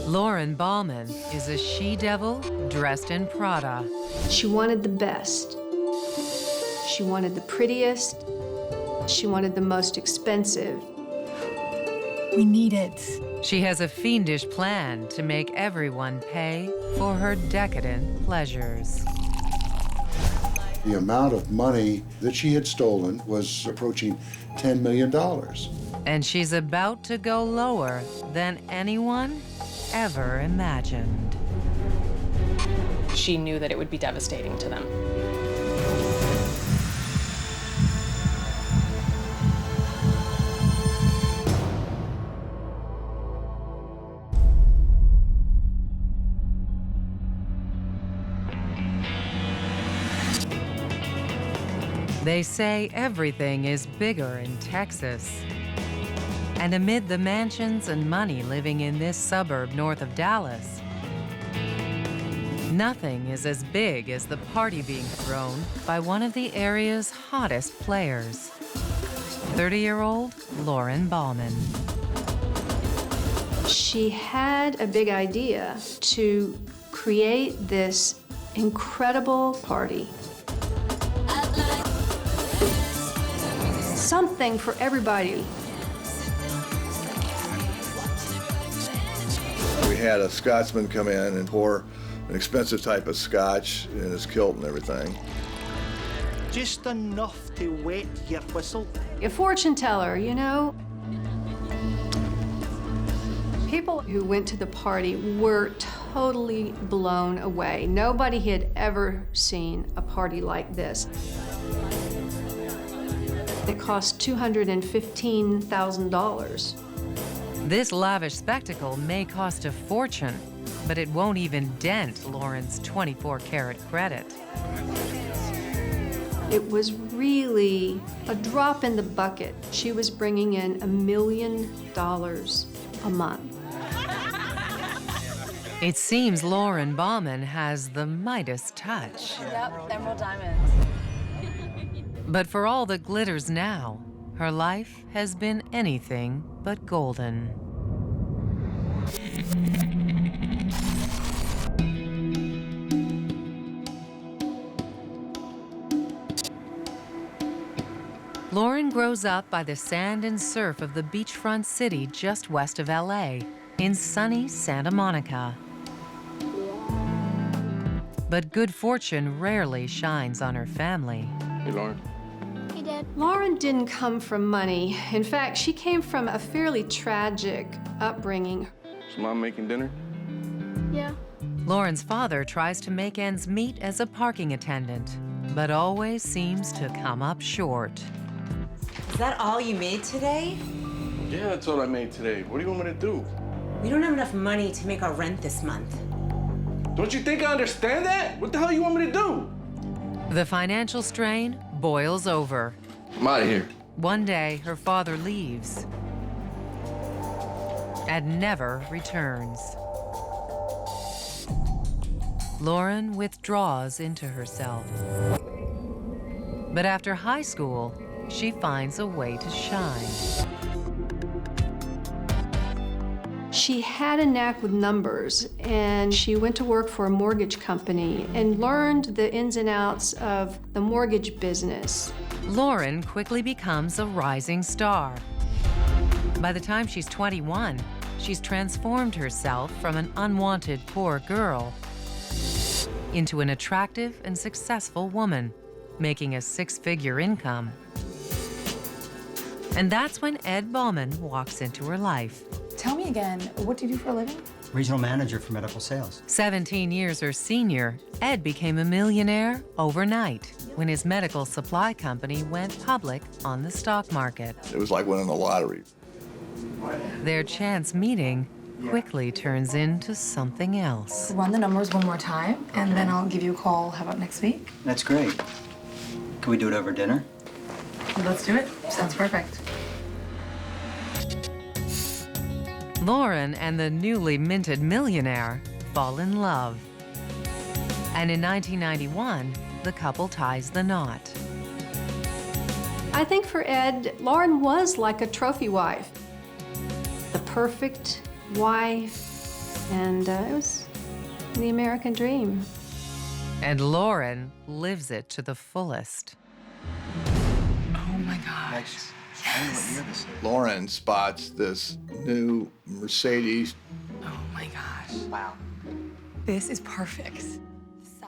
Lauren Baumann is a she-devil dressed in Prada. She wanted the best. She wanted the prettiest. She wanted the most expensive. We need it. She has a fiendish plan to make everyone pay for her decadent pleasures. The amount of money that she had stolen was approaching $10 million. And she's about to go lower than anyone ever imagined. She knew that it would be devastating to them. They say everything is bigger in Texas. And amid the mansions and money living in this suburb north of Dallas, nothing is as big as the party being thrown by one of the area's hottest players, 30-year-old Lauren Baumann. She had a big idea to create this incredible party. Something for everybody. We had a Scotsman come in and pour an expensive type of scotch in his kilt and everything. Just enough to wet your whistle. A fortune teller, you know? People who went to the party were totally blown away. Nobody had ever seen a party like this. It cost $215,000. This lavish spectacle may cost a fortune, but it won't even dent Lauren's 24-carat credit. It was really a drop in the bucket. She was bringing in $1 million a month. It seems Lauren Baumann has the Midas touch. Yep, emerald diamonds. But for all that glitters now, her life has been anything but golden. Lauren grows up by the sand and surf of the beachfront city just west of LA, in sunny Santa Monica. But good fortune rarely shines on her family. Hey, Lauren. Hey, Dad. Lauren didn't come from money. In fact, she came from a fairly tragic upbringing. Is Mom making dinner? Yeah. Lauren's father tries to make ends meet as a parking attendant, but always seems to come up short. Is that all you made today? Yeah, that's all I made today. What do you want me to do? We don't have enough money to make our rent this month. Don't you think I understand that? What the hell you want me to do? The financial strain boils over. I'm out of here. One day, her father leaves and never returns. Lauren withdraws into herself. But after high school, she finds a way to shine. She had a knack with numbers, and she went to work for a mortgage company and learned the ins and outs of the mortgage business. Lauren quickly becomes a rising star. By the time she's 21, she's transformed herself from an unwanted poor girl into an attractive and successful woman, making a six-figure income. And that's when Ed Baumann walks into her life. Tell me again, what do you do for a living? Regional manager for medical sales. 17 years her senior, Ed became a millionaire overnight when his medical supply company went public on the stock market. It was like winning the lottery. Their chance meeting quickly turns into something else. Run the numbers one more time, and then I'll give you a call. How about next week? That's great. Can we do it over dinner? Let's do it. Sounds perfect. Lauren and the newly minted millionaire fall in love. And in 1991, the couple ties the knot. I think for Ed, Lauren was like a trophy wife. The perfect wife, And it was the American dream. And Lauren lives it to the fullest. Oh my gosh. Lauren spots this new Mercedes. Oh my gosh. Wow. This is perfect.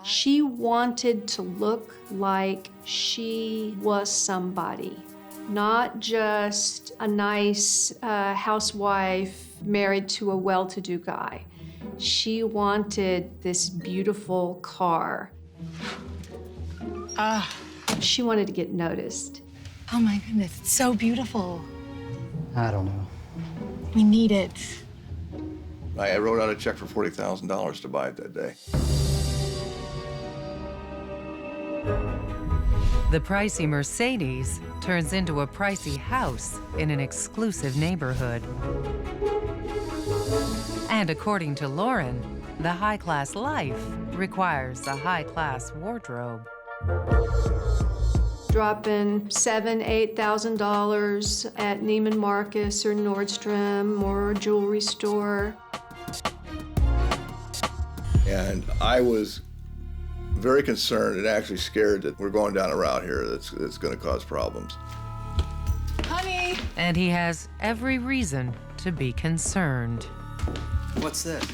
She wanted to look like she was somebody, not just a nice housewife married to a well-to-do guy. She wanted this beautiful car. She wanted to get noticed. Oh my goodness, it's so beautiful. I don't know. We need it. I wrote out a check for $40,000 to buy it that day. The pricey Mercedes turns into a pricey house in an exclusive neighborhood. And according to Lauren, the high-class life requires a high-class wardrobe. Dropping $7,000, $8,000 at Neiman Marcus or Nordstrom or a jewelry store. And I was very concerned and actually scared that we're going down a route here that's going to cause problems. Honey! And he has every reason to be concerned. What's this?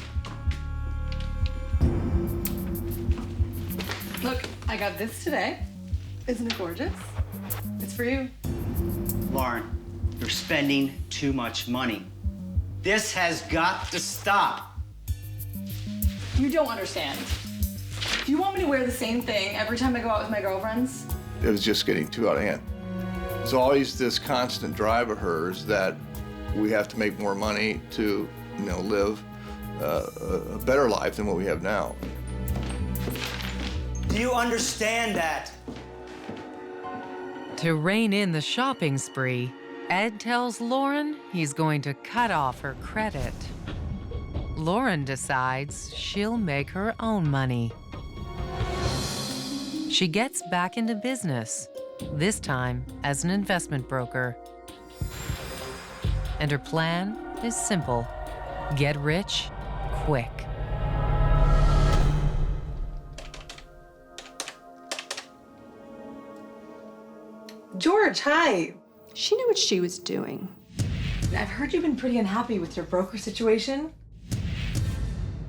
Look, I got this today. Isn't it gorgeous? It's for you. Lauren, you're spending too much money. This has got to stop. You don't understand. Do you want me to wear the same thing every time I go out with my girlfriends? It was just getting too out of hand. It's always this constant drive of hers that we have to make more money to, live a better life than what we have now. Do you understand that? To rein in the shopping spree, Ed tells Lauren he's going to cut off her credit. Lauren decides she'll make her own money. She gets back into business, this time as an investment broker. And her plan is simple: get rich quick. George, hi. She knew what she was doing. I've heard you've been pretty unhappy with your broker situation.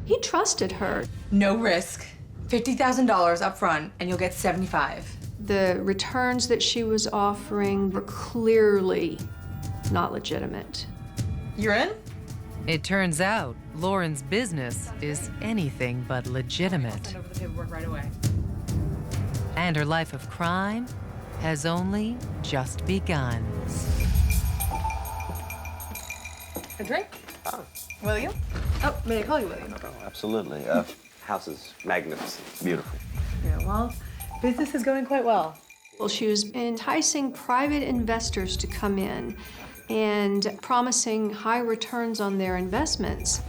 He trusted her. No risk. $50,000 up front, and you'll get 75. The returns that she was offering were clearly not legitimate. You're in? It turns out Lauren's business is anything but legitimate. Send over the paperwork right away. And her life of crime has only just begun. A drink? William? Oh, may I call you William? Oh, absolutely. House is magnificent, beautiful. Yeah, well, business is going quite well. Well, she was enticing private investors to come in and promising high returns on their investments.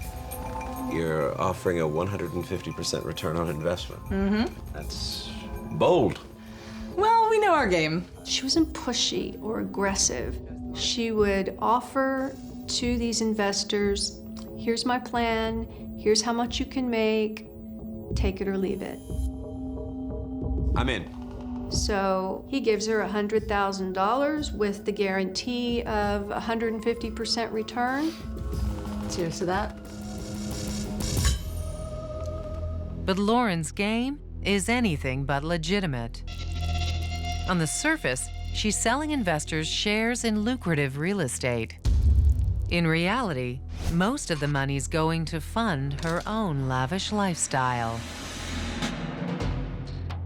You're offering a 150% return on investment. Mm-hmm. That's bold. Well, we know our game. She wasn't pushy or aggressive. She would offer to these investors, here's my plan, here's how much you can make, take it or leave it. I'm in. So he gives her $100,000 with the guarantee of 150% return. Cheers to that. But Lauren's game is anything but legitimate. On the surface, she's selling investors shares in lucrative real estate. In reality, most of the money's going to fund her own lavish lifestyle.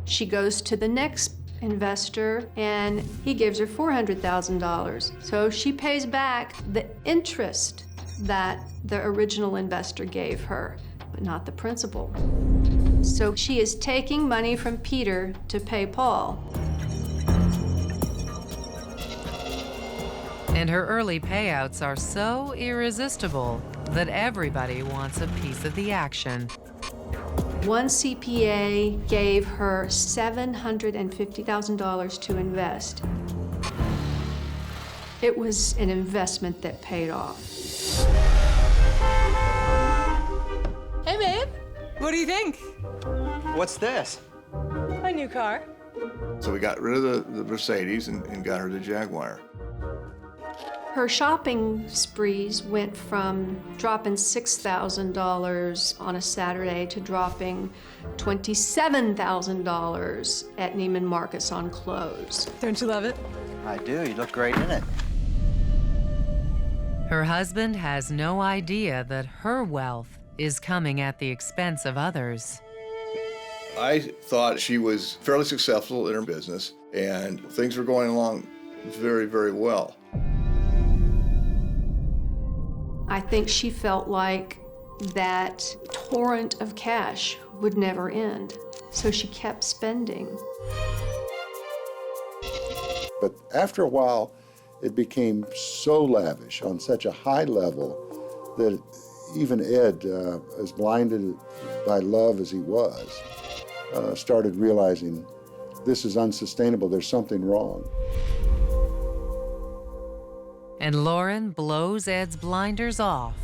She goes to the next investor and he gives her $400,000. So she pays back the interest that the original investor gave her, but not the principal. So she is taking money from Peter to pay Paul. And her early payouts are so irresistible that everybody wants a piece of the action. One CPA gave her $750,000 to invest. It was an investment that paid off. do you think? What's this? My new car. So we got rid of the Mercedes and got her the Jaguar. Her shopping sprees went from dropping $6,000 on a Saturday to dropping $27,000 at Neiman Marcus on clothes. Don't you love it? I do. You look great in it. Her husband has no idea that her wealth is coming at the expense of others. I thought she was fairly successful in her business, and things were going along very, very well. I think she felt like that torrent of cash would never end, so she kept spending. But after a while, it became so lavish on such a high level that even Ed, as blinded by love as he was, started realizing this is unsustainable, there's something wrong. And Lauren blows Ed's blinders off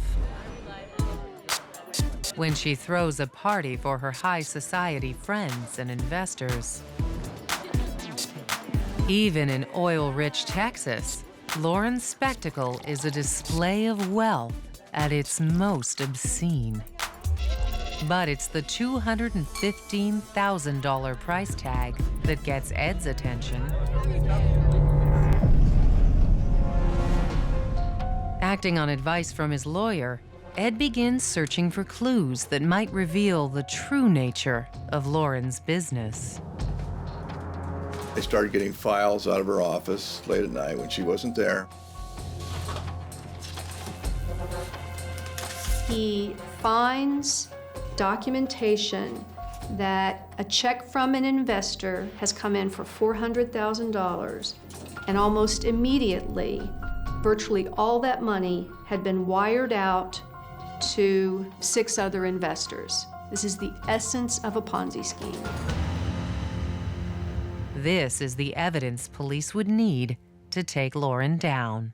when she throws a party for her high society friends and investors. Even in oil-rich Texas, Lauren's spectacle is a display of wealth at its most obscene. But it's the $215,000 price tag that gets Ed's attention. Acting on advice from his lawyer, Ed begins searching for clues that might reveal the true nature of Lauren's business. I started getting files out of her office late at night when she wasn't there. He finds documentation that a check from an investor has come in for $400,000, and almost immediately, virtually all that money had been wired out to 6 other investors. This is the essence of a Ponzi scheme. This is the evidence police would need to take Lauren down.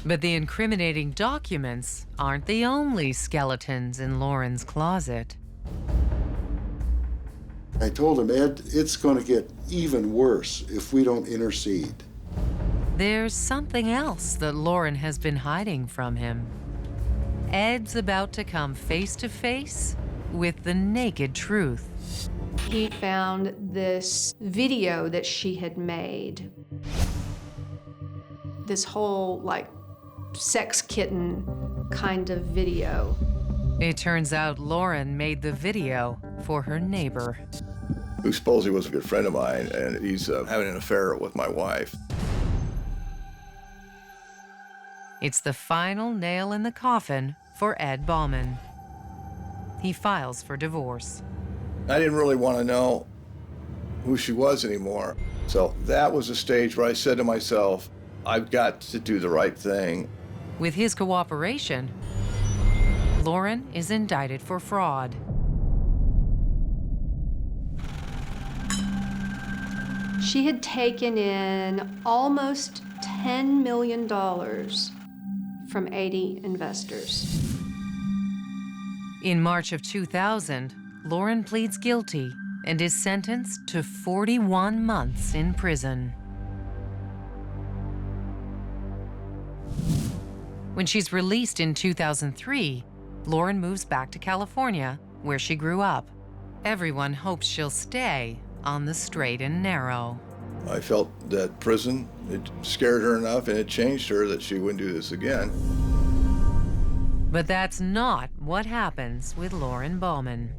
But the incriminating documents aren't the only skeletons in Lauren's closet. I told him, Ed, it's going to get even worse if we don't intercede. There's something else that Lauren has been hiding from him. Ed's about to come face to face with the naked truth. He found this video that she had made. This whole, like, sex kitten kind of video. It turns out Lauren made the video for her neighbor, Who supposedly was a good friend of mine, and he's having an affair with my wife. It's the final nail in the coffin for Ed Baumann. He files for divorce. I didn't really want to know who she was anymore. So that was a stage where I said to myself, I've got to do the right thing. With his cooperation, Lauren is indicted for fraud. She had taken in almost $10 million from 80 investors. In March of 2000, Lauren pleads guilty and is sentenced to 41 months in prison. When she's released in 2003, Lauren moves back to California, where she grew up. Everyone hopes she'll stay on the straight and narrow. I felt that prison, it scared her enough and it changed her that she wouldn't do this again. But that's not what happens with Lauren Baumann.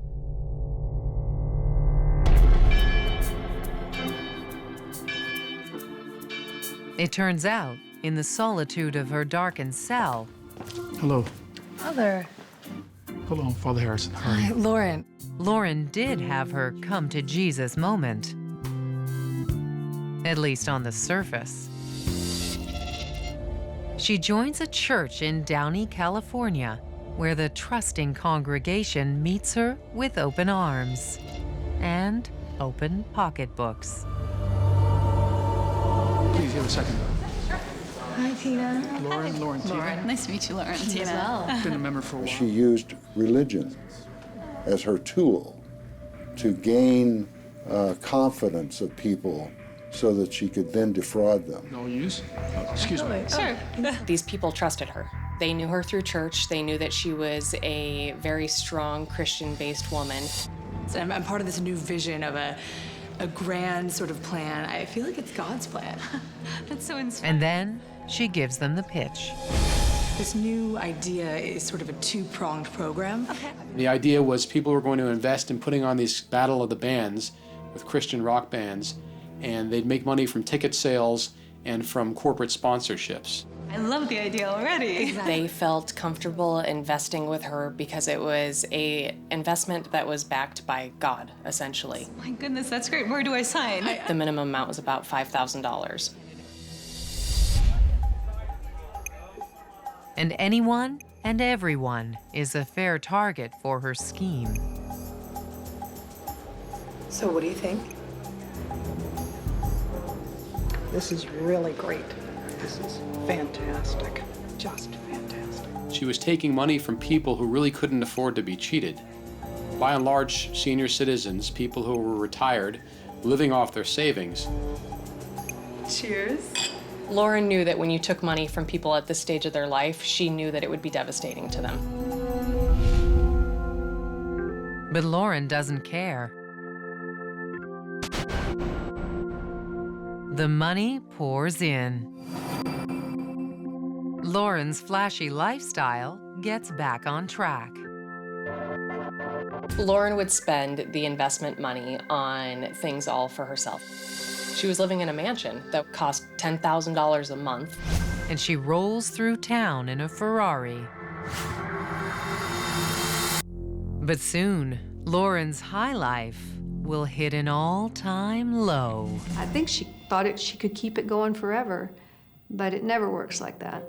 It turns out, in the solitude of her darkened cell. Hello. Mother. Hello, Father Harrison. How are you? Hi, Lauren. Lauren did have her come to Jesus moment. At least on the surface. She joins a church in Downey, California, where the trusting congregation meets her with open arms and open pocketbooks. Please, you have a second. Hi, Tina. Lauren, Tina. Nice to meet you, Lauren. Tina. Been a member for a while. She used religion as her tool to gain confidence of people so that she could then defraud them. No use? Excuse me. Sure. These people trusted her. They knew her through church. They knew that she was a very strong Christian-based woman. So I'm part of this new vision of a grand sort of plan. I feel like it's God's plan. That's so inspiring. And then she gives them the pitch. This new idea is sort of a two-pronged program. Okay. The idea was people were going to invest in putting on these Battle of the Bands with Christian rock bands, and they'd make money from ticket sales and from corporate sponsorships. I love the idea already. They felt comfortable investing with her because it was a investment that was backed by God, essentially. My goodness, that's great. Where do I sign? The minimum amount was about $5,000. And anyone and everyone is a fair target for her scheme. So what do you think? This is really great. This is fantastic. Just fantastic. She was taking money from people who really couldn't afford to be cheated. By and large, senior citizens, people who were retired, living off their savings. Cheers. Lauren knew that when you took money from people at this stage of their life, she knew that it would be devastating to them. But Lauren doesn't care. The money pours in. Lauren's flashy lifestyle gets back on track. Lauren would spend the investment money on things all for herself. She was living in a mansion that cost $10,000 a month. And she rolls through town in a Ferrari. But soon, Lauren's high life will hit an all-time low. I think she thought she could keep it going forever, but it never works like that.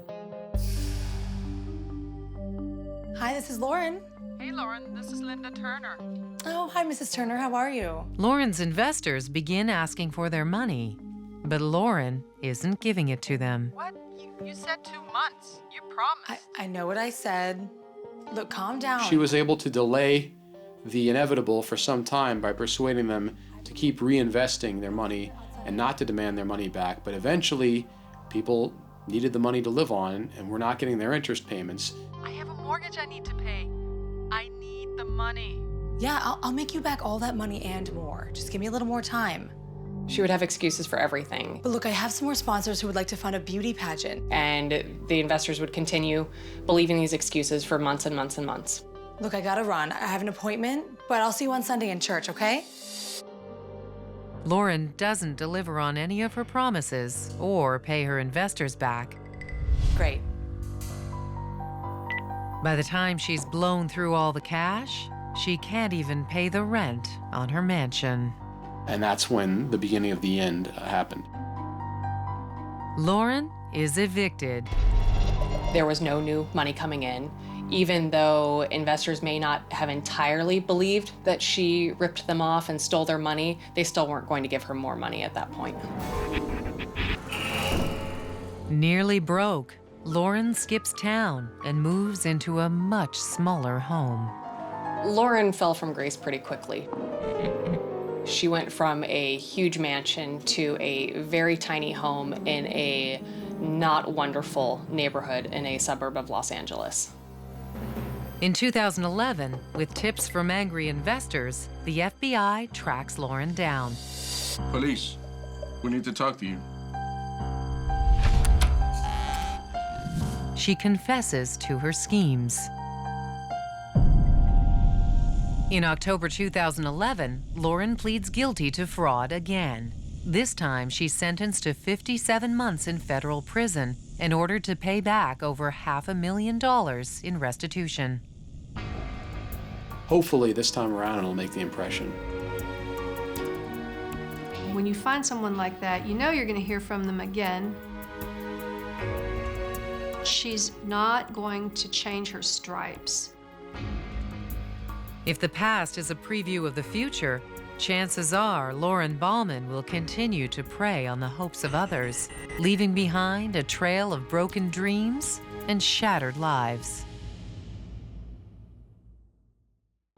Hi, this is Lauren. Hey, Lauren, this is Linda Turner. Oh, hi, Mrs. Turner. How are you? Lauren's investors begin asking for their money, but Lauren isn't giving it to them. What? You said 2 months. You promised. I know what I said. Look, calm down. She was able to delay the inevitable for some time by persuading them to keep reinvesting their money and not to demand their money back. But eventually, people needed the money to live on and were not getting their interest payments. I have a mortgage I need to pay. I need the money. Yeah, I'll make you back all that money and more. Just give me a little more time. She would have excuses for everything. But look, I have some more sponsors who would like to fund a beauty pageant. And the investors would continue believing these excuses for months and months and months. Look, I gotta run. I have an appointment, but I'll see you on Sunday in church, okay? Lauren doesn't deliver on any of her promises or pay her investors back. Great. By the time she's blown through all the cash, she can't even pay the rent on her mansion. And that's when the beginning of the end happened. Lauren is evicted. There was no new money coming in. Even though investors may not have entirely believed that she ripped them off and stole their money, they still weren't going to give her more money at that point. Nearly broke, Lauren skips town and moves into a much smaller home. Lauren fell from grace pretty quickly. She went from a huge mansion to a very tiny home in a not wonderful neighborhood in a suburb of Los Angeles. In 2011, with tips from angry investors, the FBI tracks Lauren down. Police, we need to talk to you. She confesses to her schemes. In October 2011, Lauren pleads guilty to fraud again. This time, she's sentenced to 57 months in federal prison and ordered to pay back over $500,000 in restitution. Hopefully, this time around, it'll make the impression. When you find someone like that, you know you're going to hear from them again. She's not going to change her stripes. If the past is a preview of the future, chances are Lauren Baumann will continue to prey on the hopes of others, leaving behind a trail of broken dreams and shattered lives.